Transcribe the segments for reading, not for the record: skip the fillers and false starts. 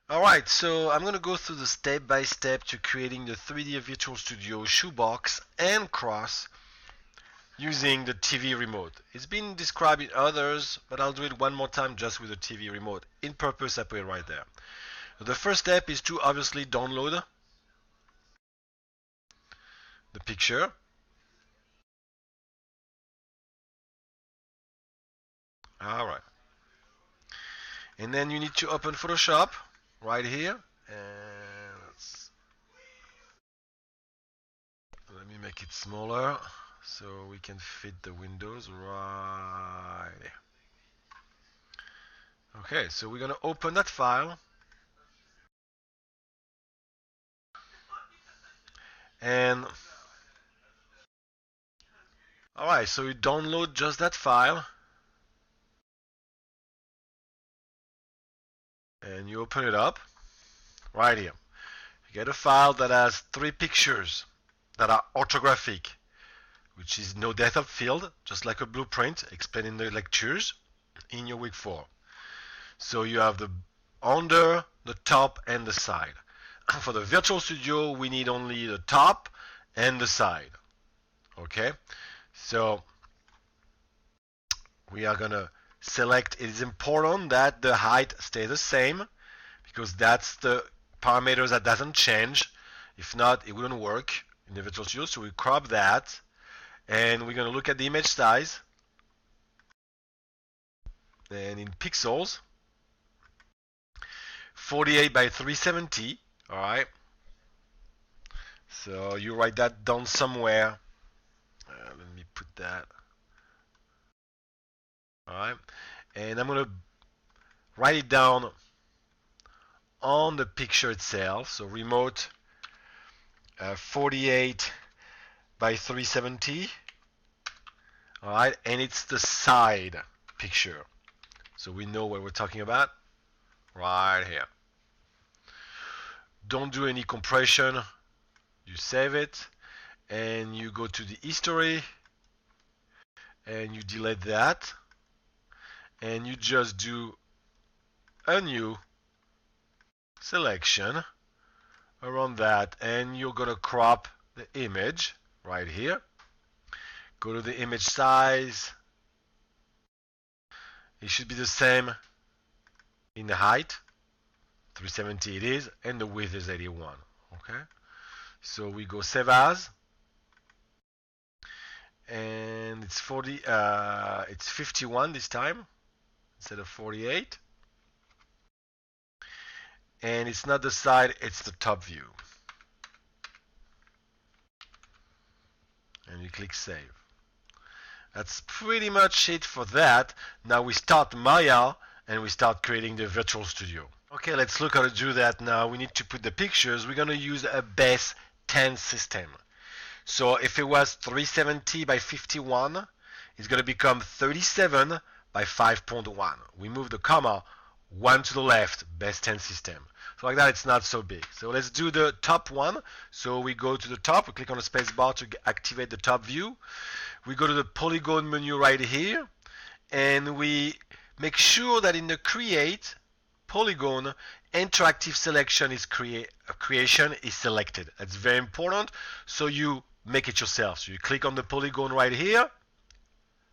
Alright, so I'm going to go through the step by step to creating the 3D Virtual Studio shoebox and cross using the TV remote. It's been described in others, but I'll do it one more time just with the TV remote. In purpose, I put it right there. The first step is to obviously download the picture. Alright. And then you need to open Photoshop right here. And let me make it smaller so we can fit the windows right there. Okay, so we're going to open that file. And alright, so you download just that file. And you open it up right here. You get a file that has 3 pictures that are orthographic, which is no depth of field, just like a blueprint explained in the lectures in your week 4. So you have the under, the top, and the side. For the Virtual Studio, we need only the top and the side. Okay? So we are going to select. It is important that the height stay the same because that's the parameters that doesn't change. If not, it wouldn't work in the Virtual Studio. So we crop that, and we're going to look at the image size. And in pixels, 48 by 370. All right. So you write that down somewhere. Let me put that. All right. And I'm going to write it down on the picture itself. So remote 48 by 370. All right. And it's the side picture. So we know what we're talking about right here. Don't do any compression. You save it and you go to the history and you delete that and you just do a new selection around that, and you're gonna crop the image right here. Go to the image size. It should be the same in the height, 370 it is, and the width is 81. Okay, so we go save as, and it's 51 this time instead of 48. And it's not the side, it's the top view. And you click save. That's pretty much it for that. Now we start Maya and we start creating the Virtual Studio. Okay, let's look how to do that now. We need to put the pictures. We're going to use a base 10 system. So if it was 370 by 51, it's going to become 37 by 5.1. We move the comma 1 to the left, base 10 system. So like that, it's not so big. So let's do the top one. So we go to the top, we click on the space bar to activate the top view. We go to the polygon menu right here, and we make sure that in the create polygon, interactive selection is creation is selected. That's very important. So you make it yourself. So you click on the polygon right here,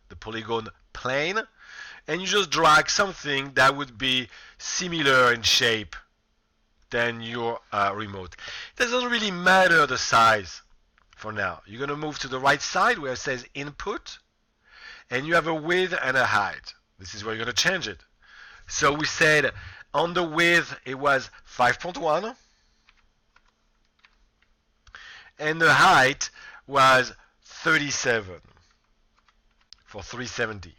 the polygon plane, and you just drag something that would be similar in shape than your remote. It doesn't really matter the size for now. You're going to move to the right side where it says input, and you have a width and a height. This is where you're going to change it. So we said on the width it was 5.1, and the height was 37 for 370.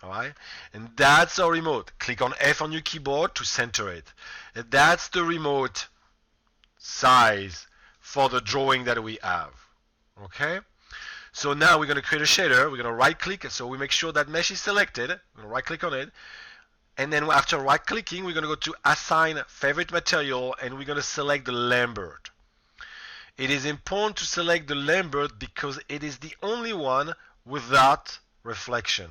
Alright, and that's our remote. Click on F on your keyboard to center it. And that's the remote size for the drawing that we have. Okay, so now we're going to create a shader. We're going to right click, so we make sure that mesh is selected. We're going to right click on it, and then after right clicking, we're going to go to assign favorite material, and we're going to select the Lambert. It is important to select the Lambert because it is the only one without reflection.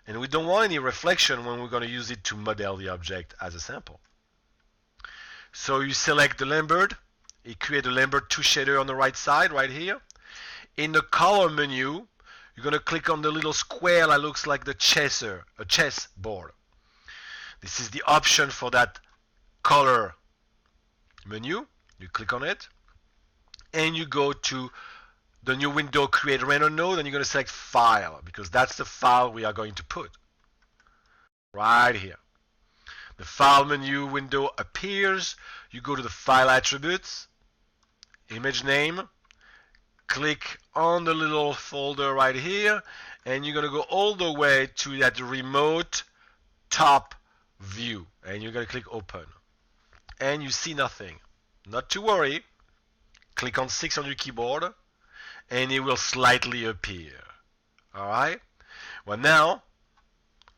And we don't want any reflection when we're going to use it to model the object as a sample. So you select the Lambert. It creates a Lambert 2 shader on the right side, right here. In the color menu, you're going to click on the little square that looks like a chess board. This is the option for that color menu. You click on it, and you go to the new window, create render node, and you're going to select file, because that's the file we are going to put right here. The file menu window appears. You go to the file attributes, image name, click on the little folder right here, and you're going to go all the way to that remote top view, and you're going to click open, and you see nothing. Not to worry. Click on 6 on your keyboard, and it will slightly appear. Alright? Well, now,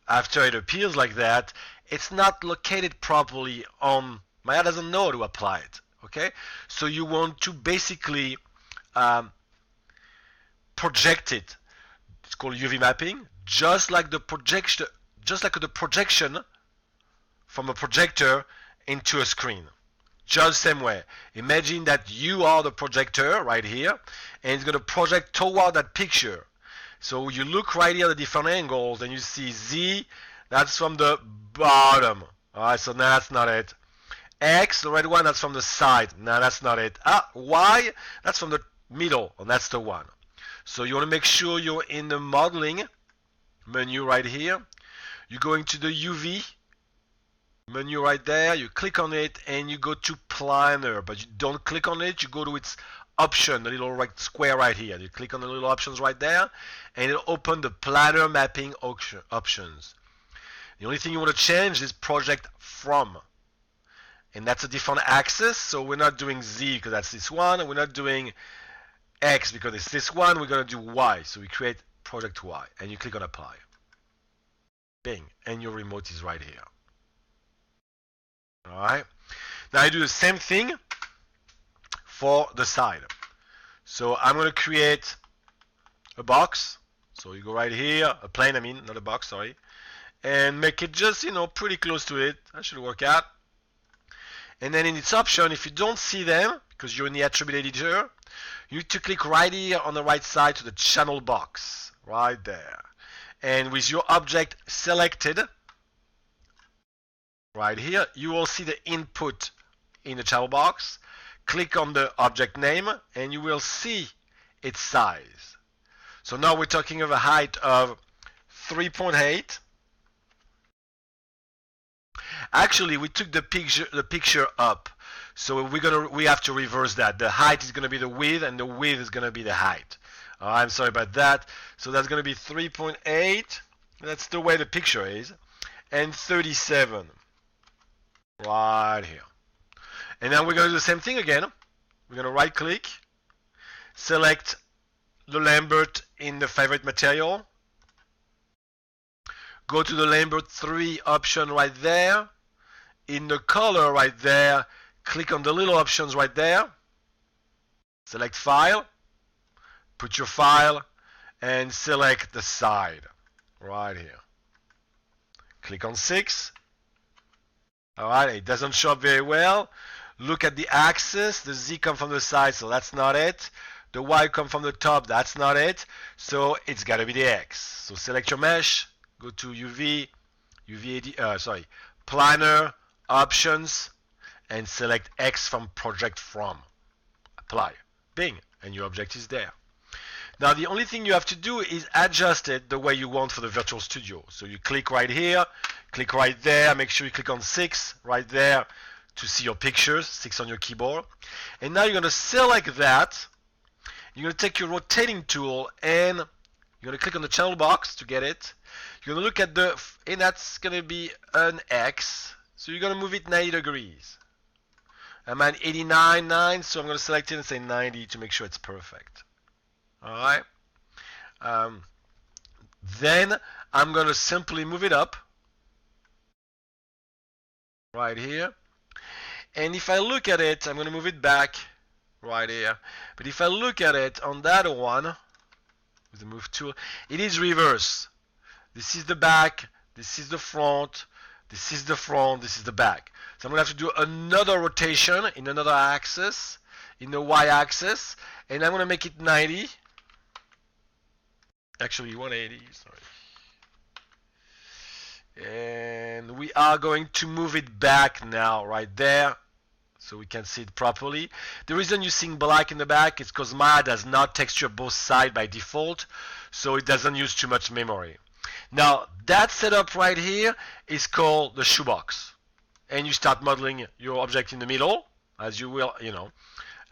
after it appears like that, it's not located properly on Maya doesn't know how to apply it. Okay? So you want to basically project it. It's called UV mapping, just like the projection from a projector into a screen. Just the same way. Imagine that you are the projector right here, and it's going to project toward that picture. So you look right here at the different angles, and you see Z, that's from the bottom. Alright, so now that's not it. X, the red one, that's from the side. Now that's not it. Y, that's from the middle, and that's the one. So you want to make sure you're in the modeling menu right here. You're going to the UV menu right there, you click on it, and you go to planar, but you don't click on it, you go to its option, the little right square right here. You click on the little options right there, and it'll open the planar mapping options. The only thing you want to change is project from, and that's a different axis. So we're not doing Z because that's this one, and we're not doing X because it's this one. We're going to do Y, so we create project Y, and you click on apply. Bing, and your remote is right here. Alright, now I do the same thing for the side. So I'm going to create a box. So you go right here, a plane, I mean, not a box, sorry, and make it just, pretty close to it. That should work out. And then in its option, if you don't see them, because you're in the attribute editor, you need to click right here on the right side to the channel box, right there. And with your object selected, right here, you will see the input in the channel box. Click on the object name, and you will see its size. So now we're talking of a height of 3.8. Actually, we took the picture up, so we have to reverse that. The height is going to be the width, and the width is going to be the height. I'm sorry about that. So that's going to be 3.8. That's the way the picture is, and 37. Right here. And now we're going to do the same thing again. We're going to right click, select the Lambert in the favorite material, go to the Lambert 3 option right there, in the color right there, click on the little options right there, select file, put your file, and select the side right here. Click on 6. Alright, it doesn't show up very well. Look at the axis. The Z comes from the side, so that's not it. The Y comes from the top, that's not it. So it's got to be the X. So select your mesh, go to planar, options, and select X from project from. Apply. Bing, and your object is there. Now the only thing you have to do is adjust it the way you want for the Virtual Studio. So you click right here, click right there, make sure you click on 6 right there to see your pictures, 6 on your keyboard. And now you're going to select that. You're going to take your rotating tool and you're going to click on the channel box to get it. You're going to look at and that's going to be an X. So you're going to move it 90 degrees. I'm at 89.9, so I'm going to select it and say 90 to make sure it's perfect. Alright. Then I'm going to simply move it up right here. And if I look at it, I'm going to move it back right here. But if I look at it on that one, with the move tool, it is reverse. This is the back, this is the front, This is the front, this is the back. So I'm going to have to do another rotation in another axis, in the y-axis, and I'm going to make it 90. Actually 180, sorry. And we are going to move it back now, right there, so we can see it properly. The reason you're seeing black in the back is because Maya does not texture both sides by default, so it doesn't use too much memory. Now, that setup right here is called the shoebox. And you start modeling your object in the middle, as you will,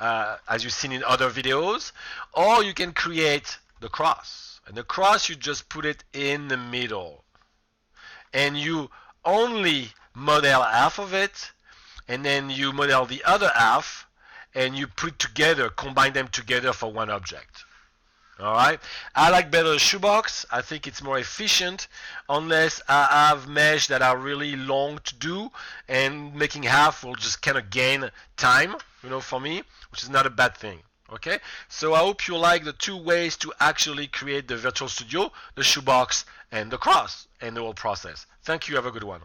as you've seen in other videos, or you can create the cross. And the cross, you just put it in the middle. And you only model half of it, and then you model the other half, and you put together, combine them together for one object. Alright, I like better the shoebox. I think it's more efficient unless I have mesh that are really long to do, and making half will just kind of gain time, for me, which is not a bad thing. Okay, so I hope you like the two ways to actually create the Virtual Studio, the shoebox and the cross, and the whole process. Thank you, have a good one.